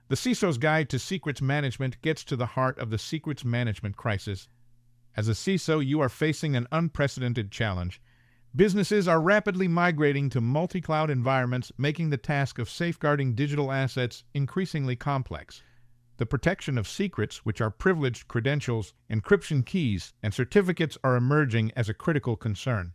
The CISO's Guide to Secrets Management gets to the heart of the secrets management crisis. As a CISO, you are facing an unprecedented challenge. Businesses are rapidly migrating to multi-cloud environments, making the task of safeguarding digital assets increasingly complex. The protection of secrets, which are privileged credentials, encryption keys, and certificates, are emerging as a critical concern.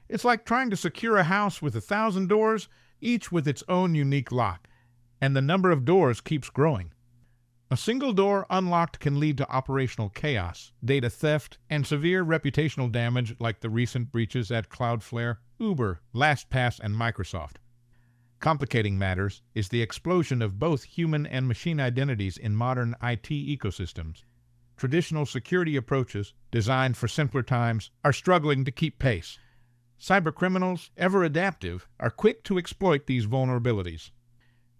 It's like trying to secure a house with 1,000 doors, each with its own unique lock, and the number of doors keeps growing. A single door unlocked can lead to operational chaos, data theft, and severe reputational damage like the recent breaches at Cloudflare, Uber, LastPass, and Microsoft. Complicating matters is the explosion of both human and machine identities in modern IT ecosystems. Traditional security approaches, designed for simpler times, are struggling to keep pace. Cybercriminals, ever adaptive, are quick to exploit these vulnerabilities.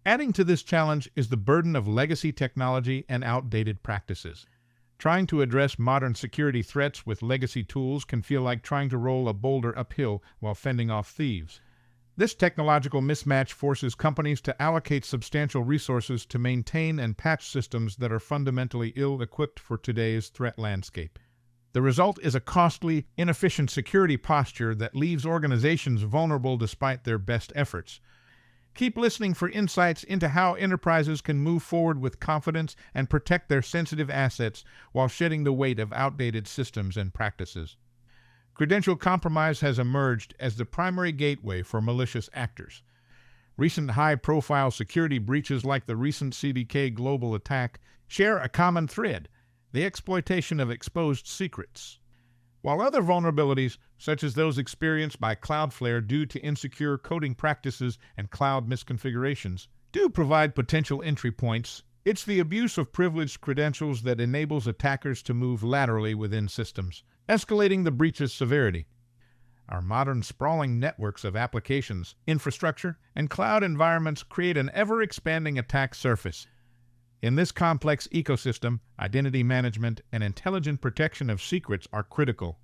Adding to this challenge is the burden of legacy technology and outdated practices. Trying to address modern security threats with legacy tools can feel like trying to roll a boulder uphill while fending off thieves. This technological mismatch forces companies to allocate substantial resources to maintain and patch systems that are fundamentally ill-equipped for today's threat landscape. The result is a costly, inefficient security posture that leaves organizations vulnerable despite their best efforts. Keep listening for insights into how enterprises can move forward with confidence and protect their sensitive assets while shedding the weight of outdated systems and practices. Credential compromise has emerged as the primary gateway for malicious actors. Recent high-profile security breaches like the recent CDK global attack share a common thread: the exploitation of exposed secrets. While other vulnerabilities, such as those experienced by Cloudflare due to insecure coding practices and cloud misconfigurations, do provide potential entry points, it's the abuse of privileged credentials that enables attackers to move laterally within systems, escalating the breach's severity. Our modern sprawling networks of applications, infrastructure, and cloud environments create an ever-expanding attack surface. In this complex ecosystem, identity management and intelligent protection of secrets are critical.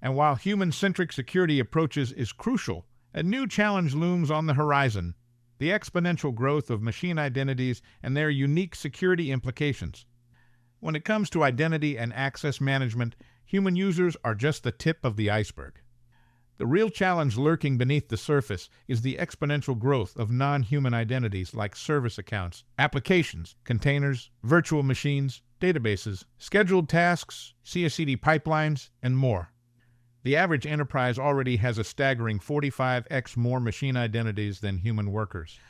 And while human-centric security approaches is crucial, a new challenge looms on the horizon: the exponential growth of machine identities and their unique security implications. When it comes to identity and access management, human users are just the tip of the iceberg. The real challenge lurking beneath the surface is the exponential growth of non-human identities like service accounts, applications, containers, virtual machines, databases, scheduled tasks, CI/CD pipelines, and more. The average enterprise already has a staggering 45x more machine identities than human workers.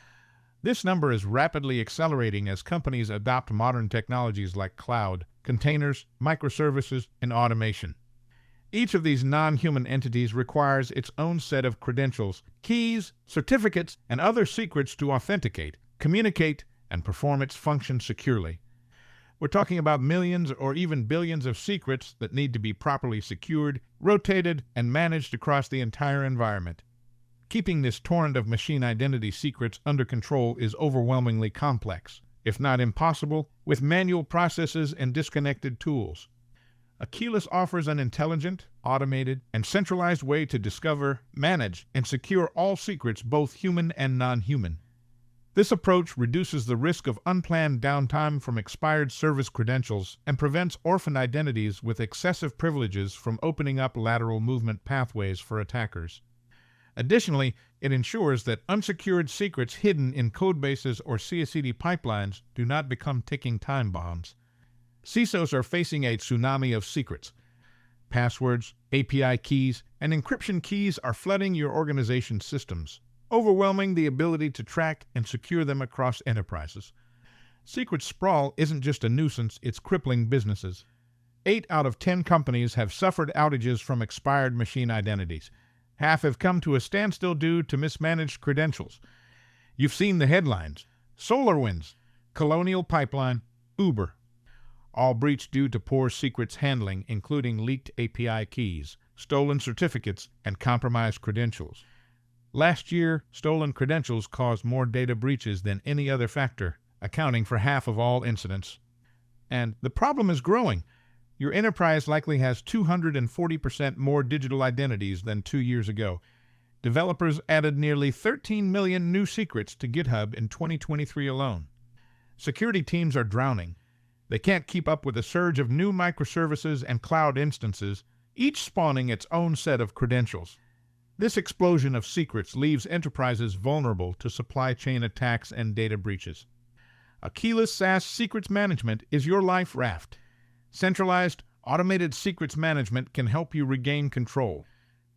This number is rapidly accelerating as companies adopt modern technologies like cloud, containers, microservices, and automation. Each of these non-human entities requires its own set of credentials, keys, certificates, and other secrets to authenticate, communicate, and perform its function securely. We're talking about millions or even billions of secrets that need to be properly secured, rotated, and managed across the entire environment. Keeping this torrent of machine identity secrets under control is overwhelmingly complex, if not impossible, with manual processes and disconnected tools. Achilles offers an intelligent, automated, and centralized way to discover, manage, and secure all secrets, both human and non-human. This approach reduces the risk of unplanned downtime from expired service credentials and prevents orphan identities with excessive privileges from opening up lateral movement pathways for attackers. Additionally, it ensures that unsecured secrets hidden in codebases or CI/CD pipelines do not become ticking time bombs. CISOs are facing a tsunami of secrets. Passwords, API keys, and encryption keys are flooding your organization's systems, overwhelming the ability to track and secure them across enterprises. Secret sprawl isn't just a nuisance, it's crippling businesses. 8 out of 10 companies have suffered outages from expired machine identities. Half have come to a standstill due to mismanaged credentials. You've seen the headlines: SolarWinds, Colonial Pipeline, Uber. All breached due to poor secrets handling, including leaked API keys, stolen certificates, and compromised credentials. Last year, stolen credentials caused more data breaches than any other factor, accounting for half of all incidents. And the problem is growing. Your enterprise likely has 240% more digital identities than 2 years ago. Developers added nearly 13 million new secrets to GitHub in 2023 alone. Security teams are drowning. They can't keep up with the surge of new microservices and cloud instances, each spawning its own set of credentials. This explosion of secrets leaves enterprises vulnerable to supply chain attacks and data breaches. A keyless SaaS secrets management is your life raft. Centralized, automated secrets management can help you regain control.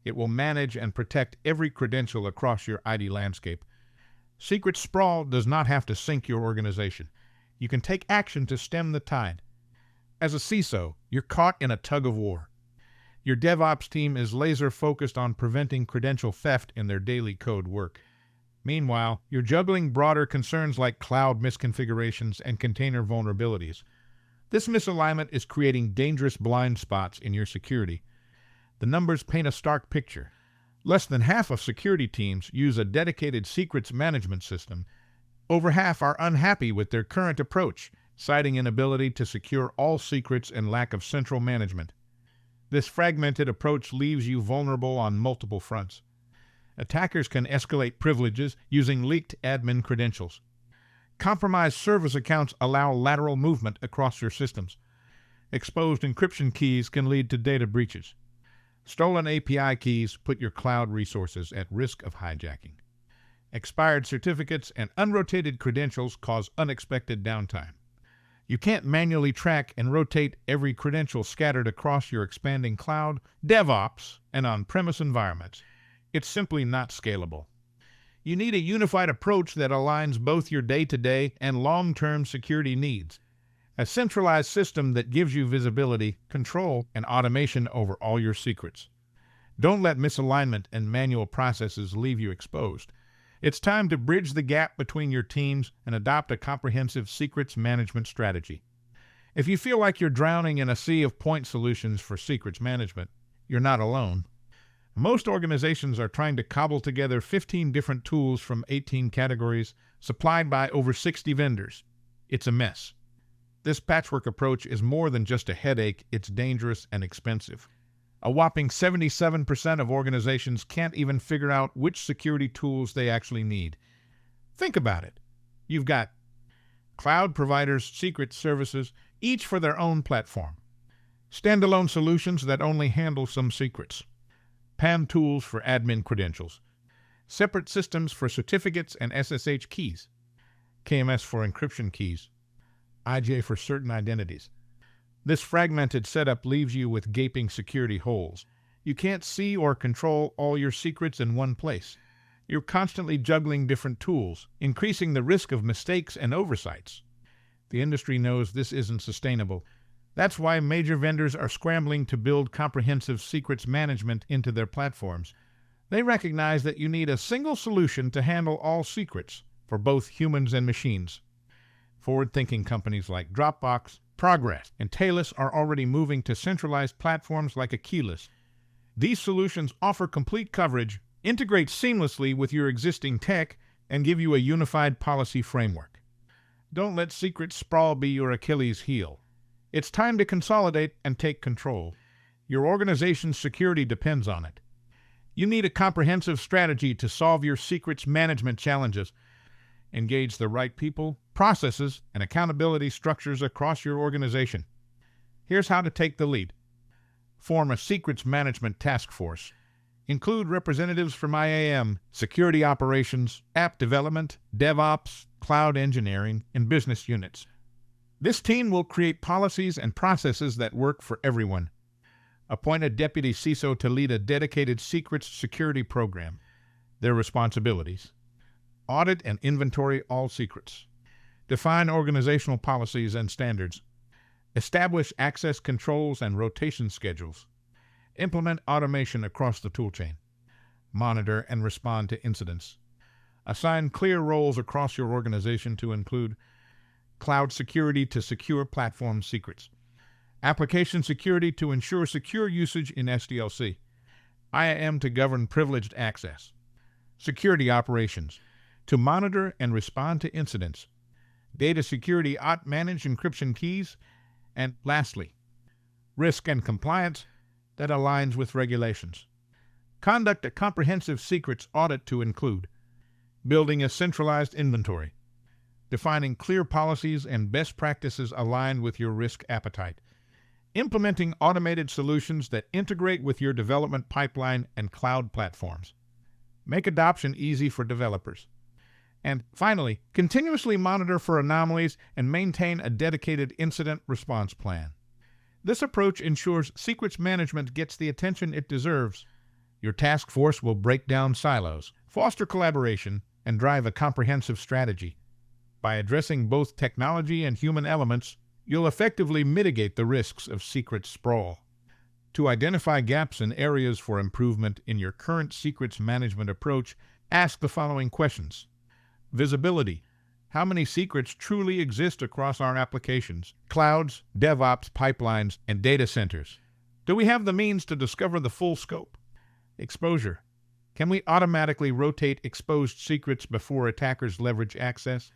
It will manage and protect every credential across your IT landscape. Secret sprawl does not have to sink your organization. You can take action to stem the tide. As a CISO, you're caught in a tug of war. Your DevOps team is laser-focused on preventing credential theft in their daily code work. Meanwhile, you're juggling broader concerns like cloud misconfigurations and container vulnerabilities. This misalignment is creating dangerous blind spots in your security. The numbers paint a stark picture. Less than half of security teams use a dedicated secrets management system. Over half are unhappy with their current approach, citing inability to secure all secrets and lack of central management. This fragmented approach leaves you vulnerable on multiple fronts. Attackers can escalate privileges using leaked admin credentials. Compromised service accounts allow lateral movement across your systems. Exposed encryption keys can lead to data breaches. Stolen API keys put your cloud resources at risk of hijacking. Expired certificates and unrotated credentials cause unexpected downtime. You can't manually track and rotate every credential scattered across your expanding cloud, DevOps, and on-premise environments. It's simply not scalable. You need a unified approach that aligns both your day-to-day and long-term security needs. A centralized system that gives you visibility, control, and automation over all your secrets. Don't let misalignment and manual processes leave you exposed. It's time to bridge the gap between your teams and adopt a comprehensive secrets management strategy. If you feel like you're drowning in a sea of point solutions for secrets management, you're not alone. Most organizations are trying to cobble together 15 different tools from 18 categories, supplied by over 60 vendors. It's a mess. This patchwork approach is more than just a headache, it's dangerous and expensive. A whopping 77% of organizations can't even figure out which security tools they actually need. Think about it. You've got cloud providers, secret services, each for their own platform. Standalone solutions that only handle some secrets. PAM tools for admin credentials. Separate systems for certificates and SSH keys. KMS for encryption keys. IJ for certain identities. This fragmented setup leaves you with gaping security holes. You can't see or control all your secrets in one place. You're constantly juggling different tools, increasing the risk of mistakes and oversights. The industry knows this isn't sustainable. That's why major vendors are scrambling to build comprehensive secrets management into their platforms. They recognize that you need a single solution to handle all secrets for both humans and machines. Forward-thinking companies like Dropbox, Progress, and Talus are already moving to centralized platforms like Keyless. These solutions offer complete coverage, integrate seamlessly with your existing tech, and give you a unified policy framework. Don't let secret sprawl be your Achilles heel. It's time to consolidate and take control. Your organization's security depends on it. You need a comprehensive strategy to solve your secrets management challenges. Engage the right people, processes, and accountability structures across your organization. Here's how to take the lead. Form a secrets management task force. Include representatives from IAM, security operations, app development, DevOps, cloud engineering, and business units. This team will create policies and processes that work for everyone. Appoint a deputy CISO to lead a dedicated secrets security program. Their responsibilities: audit and inventory all secrets. Define organizational policies and standards. Establish access controls and rotation schedules. Implement automation across the toolchain. Monitor and respond to incidents. Assign clear roles across your organization to include cloud security to secure platform secrets. Application security to ensure secure usage in SDLC. IAM to govern privileged access. Security operations to monitor and respond to incidents. Data security to manage encryption keys. And lastly, risk and compliance that aligns with regulations. Conduct a comprehensive secrets audit to include building a centralized inventory, defining clear policies and best practices aligned with your risk appetite. Implementing automated solutions that integrate with your development pipeline and cloud platforms. Make adoption easy for developers. And finally, continuously monitor for anomalies and maintain a dedicated incident response plan. This approach ensures secrets management gets the attention it deserves. Your task force will break down silos, foster collaboration, and drive a comprehensive strategy. By addressing both technology and human elements, you'll effectively mitigate the risks of secret sprawl. To identify gaps and areas for improvement in your current secrets management approach, ask the following questions. Visibility. How many secrets truly exist across our applications, clouds, DevOps pipelines, and data centers? Do we have the means to discover the full scope? Exposure. Can we automatically rotate exposed secrets before attackers leverage access?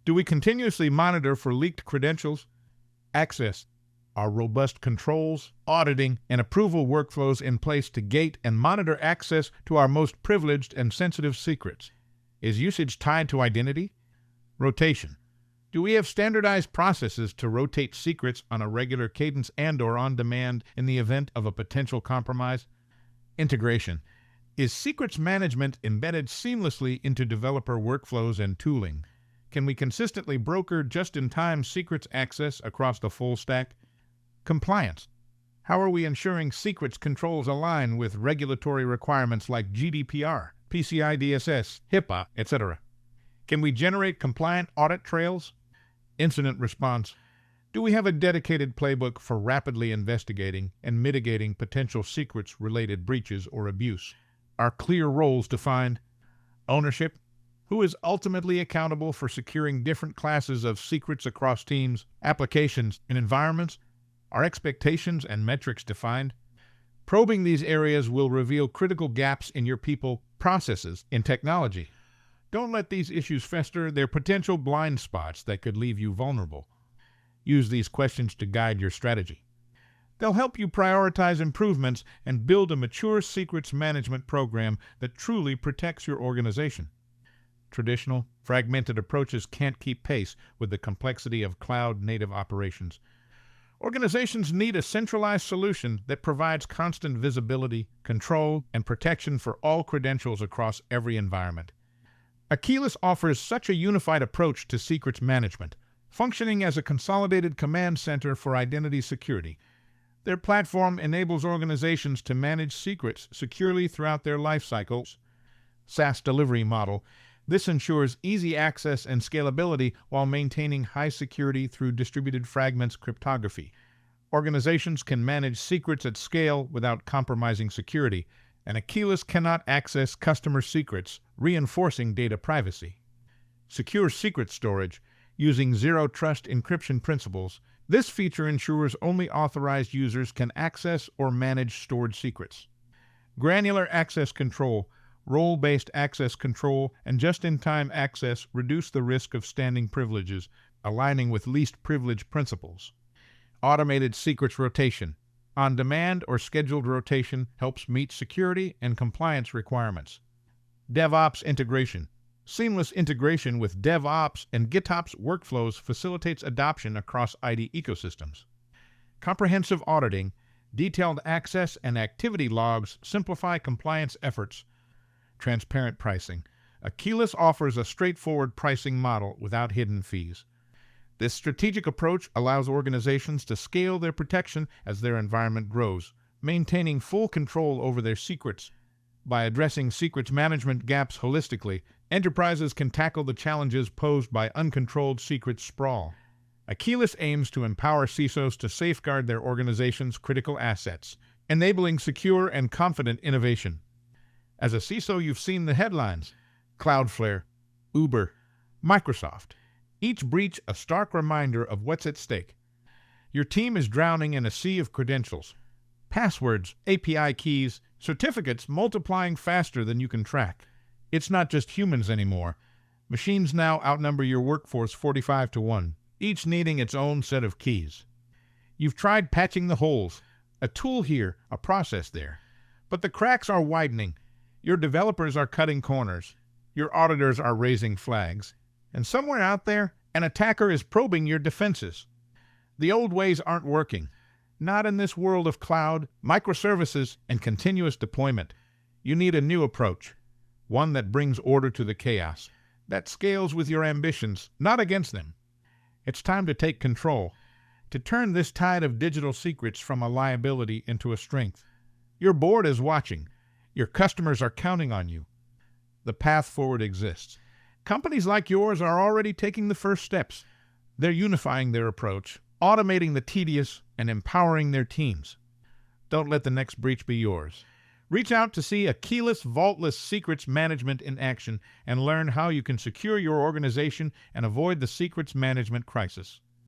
Do we continuously monitor for leaked credentials? Access. Are robust controls, auditing, and approval workflows in place to gate and monitor access to our most privileged and sensitive secrets? Is usage tied to identity? Rotation. Do we have standardized processes to rotate secrets on a regular cadence and/or on demand in the event of a potential compromise? Integration. Is secrets management embedded seamlessly into developer workflows and tooling? Can we consistently broker just-in-time secrets access across the full stack? Compliance. How are we ensuring secrets controls align with regulatory requirements like GDPR, PCI DSS, HIPAA, etc.? Can we generate compliant audit trails? Incident response. Do we have a dedicated playbook for rapidly investigating and mitigating potential secrets-related breaches or abuse? Are clear roles defined? Ownership. Who is ultimately accountable for securing different classes of secrets across teams, applications, and environments? Are expectations and metrics defined? Probing these areas will reveal critical gaps in your people, processes, and technology. Don't let these issues fester. They're potential blind spots that could leave you vulnerable. Use these questions to guide your strategy. They'll help you prioritize improvements and build a mature secrets management program that truly protects your organization. Traditional, fragmented approaches can't keep pace with the complexity of cloud-native operations. Organizations need a centralized solution that provides constant visibility, control, and protection for all credentials across every environment. Achilles offers such a unified approach to secrets management, functioning as a consolidated command center for identity security. Their platform enables organizations to manage secrets securely throughout their life cycles. SaaS delivery model. This ensures easy access and scalability while maintaining high security through distributed fragments cryptography. Organizations can manage secrets at scale without compromising security, and Achilles cannot access customer secrets, reinforcing data privacy. Secure secret storage. Using zero-trust encryption principles, this feature ensures only authorized users can access or manage stored secrets. Granular access control. Role-based access control and just-in-time access reduce the risk of standing privileges, aligning with least privilege principles. Automated secrets rotation. On-demand or scheduled rotation helps meet security and compliance requirements. DevOps integration. Seamless integration with DevOps and GitOps workflows facilitates adoption across IT ecosystems. Comprehensive auditing. Detailed access and activity logs simplify compliance efforts. Transparent pricing. Achilles offers a straightforward pricing model without hidden fees. This strategic approach allows organizations to scale their protection as their environment grows, maintaining full control over their secrets. By addressing secrets management gaps holistically, enterprises can tackle the challenges posed by uncontrolled secret sprawl. Achilles aims to empower CISOs to safeguard their organization's critical assets, enabling secure and confident innovation. As a CISO, you've seen the headlines: Cloudflare, Uber, Microsoft. Each breach a stark reminder of what's at stake. Your team is drowning in a sea of credentials, passwords, API keys, certificates multiplying faster than you can track. It's not just humans anymore. Machines now outnumber your workforce 45-1, each needing its own set of keys. You've tried patching the holes, a tool here, a process there. But the cracks are widening. Your developers are cutting corners. Your auditors are raising flags. And somewhere out there, an attacker is probing your defenses. The old ways aren't working. Not in this world of cloud, microservices, and continuous deployment. You need a new approach. One that brings order to the chaos. That scales with your ambitions, not against them. It's time to take control. To turn this tide of digital secrets from a liability into a strength. Your board is watching. Your customers are counting on you. The path forward exists. Companies like yours are already taking the first steps. They're unifying their approach, automating the tedious, and empowering their teams. Don't let the next breach be yours. Reach out to see a keyless, vaultless secrets management in action and learn how you can secure your organization and avoid the secrets management crisis.